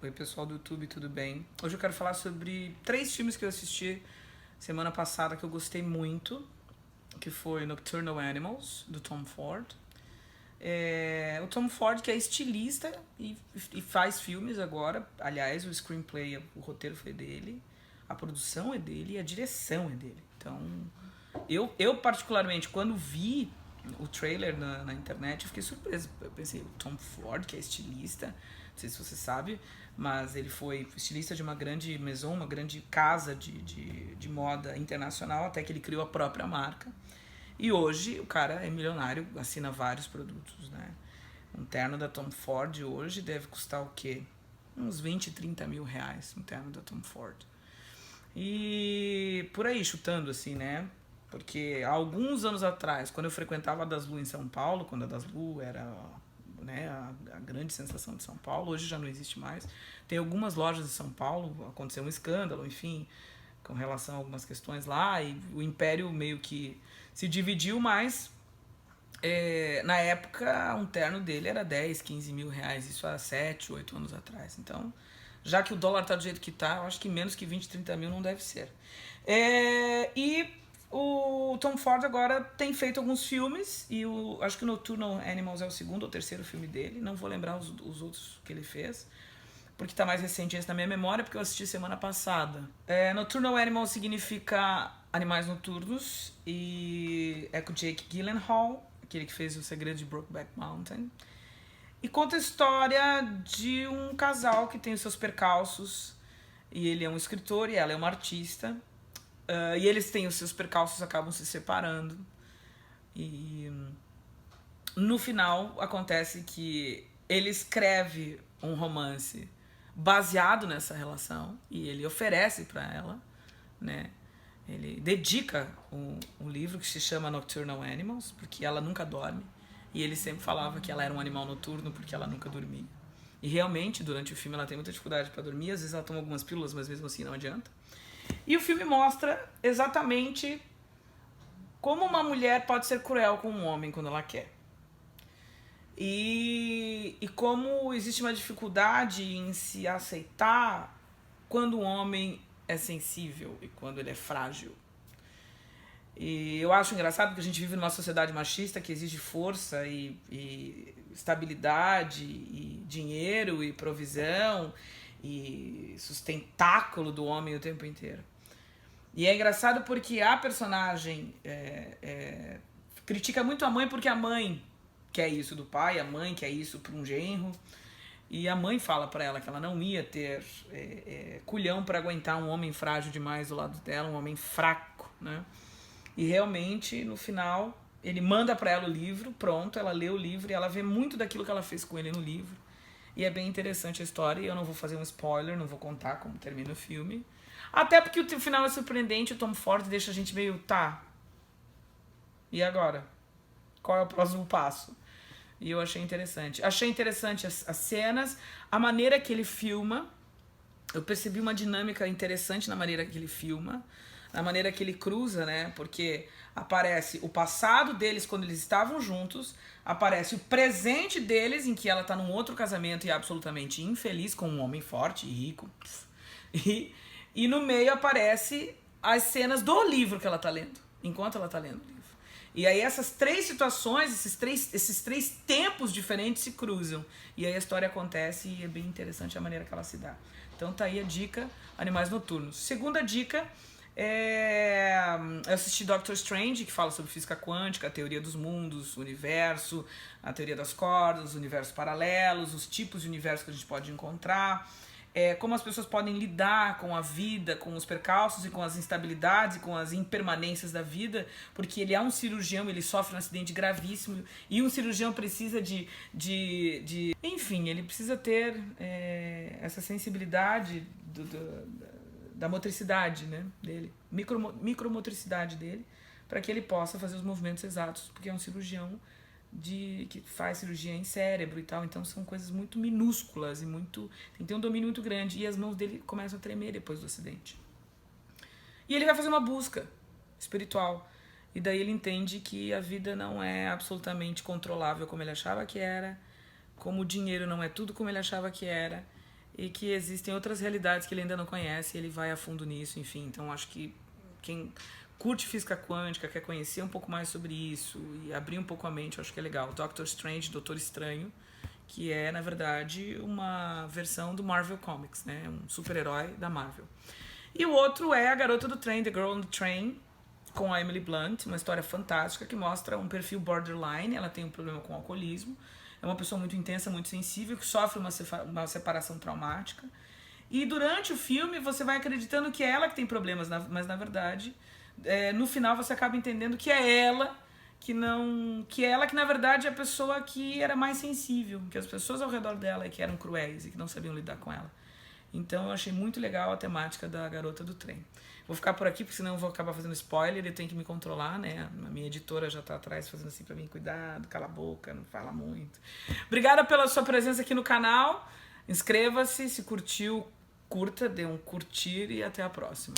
Oi, pessoal do YouTube, tudo bem? Hoje eu quero falar sobre 3 filmes que eu assisti semana passada que eu gostei muito, que foi Nocturnal Animals, do Tom Ford. O Tom Ford, que é estilista e faz filmes agora. Aliás, o screenplay, o roteiro foi dele, a produção é dele e a direção é dele. Então, eu particularmente, quando vi o trailer na internet, eu fiquei surpreso. Eu pensei, o Tom Ford, que é estilista, não sei se você sabe, mas ele foi estilista de uma grande maison, uma grande casa de moda internacional, até que ele criou a própria marca. E hoje o cara é milionário, assina vários produtos, né? Um terno da Tom Ford hoje deve custar o quê? Uns 20, 30 mil reais, um terno da Tom Ford. E por aí, chutando assim, né? Porque há alguns anos atrás, quando eu frequentava a Daslu em São Paulo, quando a Daslu era, né, a grande sensação de São Paulo, hoje já não existe mais. Tem algumas lojas em São Paulo, aconteceu um escândalo, enfim, com relação a algumas questões lá, e o Império meio que se dividiu, mas na época um terno dele era 10, 15 mil reais, isso há 7, 8 anos atrás. Então, já que o dólar tá do jeito que tá, eu acho que menos que 20, 30 mil não deve ser. E o Tom Ford agora tem feito alguns filmes, e acho que o Nocturnal Animals é o segundo ou terceiro filme dele, não vou lembrar os outros que ele fez, porque tá mais recente esse na minha memória, porque eu assisti semana passada. Nocturnal Animals significa animais noturnos, e é com Jake Gyllenhaal, aquele que fez O Segredo de Brokeback Mountain. E conta a história de um casal que tem os seus percalços, e ele é um escritor e ela é uma artista. E eles têm os seus percalços, acabam se separando. E no final acontece que ele escreve um romance baseado nessa relação e ele oferece para ela, né? Ele dedica um livro que se chama Nocturnal Animals, porque ela nunca dorme. E ele sempre falava que ela era um animal noturno porque ela nunca dormia. E realmente, durante o filme, ela tem muita dificuldade para dormir. Às vezes ela toma algumas pílulas, mas mesmo assim não adianta. E o filme mostra exatamente como uma mulher pode ser cruel com um homem quando ela quer. E como existe uma dificuldade em se aceitar quando o homem é sensível e quando ele é frágil. E eu acho engraçado porque a gente vive numa sociedade machista que exige força e estabilidade e dinheiro e provisão e sustentáculo do homem o tempo inteiro. E é engraçado porque a personagem critica muito a mãe porque a mãe quer isso do pai, a mãe quer isso para um genro. E a mãe fala para ela que ela não ia ter culhão para aguentar um homem frágil demais do lado dela, um homem fraco, né? E realmente, no final, ele manda para ela o livro, pronto, ela lê o livro e ela vê muito daquilo que ela fez com ele no livro. E é bem interessante a história, e eu não vou fazer um spoiler, não vou contar como termina o filme. Até porque o final é surpreendente, o Tom Ford deixa a gente meio, tá, e agora? Qual é o próximo passo? E eu achei interessante. Achei interessante as cenas, a maneira que ele filma. Eu percebi uma dinâmica interessante na maneira que ele filma, na maneira que ele cruza, né? Porque aparece o passado deles quando eles estavam juntos, aparece o presente deles em que ela tá num outro casamento e é absolutamente infeliz com um homem forte e rico. E no meio aparece as cenas do livro que ela tá lendo, enquanto ela tá lendo o livro. E aí essas 3 situações, esses três tempos diferentes se cruzam. E aí a história acontece e é bem interessante a maneira que ela se dá. Então tá aí a dica, Animais Noturnos. Segunda dica, eu assisti Doctor Strange, que fala sobre física quântica, a teoria dos mundos, o universo, a teoria das cordas, os universos paralelos, os tipos de universo que a gente pode encontrar. Como as pessoas podem lidar com a vida, com os percalços e com as instabilidades e com as impermanências da vida, porque ele é um cirurgião, ele sofre um acidente gravíssimo e um cirurgião precisa enfim, ele precisa ter essa sensibilidade da motricidade, né, dele, micromotricidade dele, para que ele possa fazer os movimentos exatos, porque é um cirurgião que faz cirurgia em cérebro e tal, então são coisas muito minúsculas e tem que ter um domínio muito grande, e as mãos dele começam a tremer depois do acidente. E ele vai fazer uma busca espiritual, e daí ele entende que a vida não é absolutamente controlável como ele achava que era, como o dinheiro não é tudo como ele achava que era, e que existem outras realidades que ele ainda não conhece e ele vai a fundo nisso, enfim. Então acho que quem curte física quântica, quer conhecer um pouco mais sobre isso e abrir um pouco a mente, eu acho que é legal. Doctor Strange, Doutor Estranho, que é, na verdade, uma versão do Marvel Comics, né? Um super-herói da Marvel. E o outro é A Garota do Trem, The Girl on the Train, com a Emily Blunt, uma história fantástica que mostra um perfil borderline. Ela tem um problema com o alcoolismo, é uma pessoa muito intensa, muito sensível, que sofre uma separação traumática. E durante o filme você vai acreditando que é ela que tem problemas, mas na verdade, no final você acaba entendendo que é ela que ela que na verdade é a pessoa que era mais sensível, que as pessoas ao redor dela é que eram cruéis e que não sabiam lidar com ela. Então eu achei muito legal a temática da Garota do Trem. Vou ficar por aqui, porque senão eu vou acabar fazendo spoiler e eu tenho que me controlar, né? A minha editora já tá atrás fazendo assim pra mim, cuidado, cala a boca, não fala muito. Obrigada pela sua presença aqui no canal. Inscreva-se, se curtiu, curta, dê um curtir e até a próxima.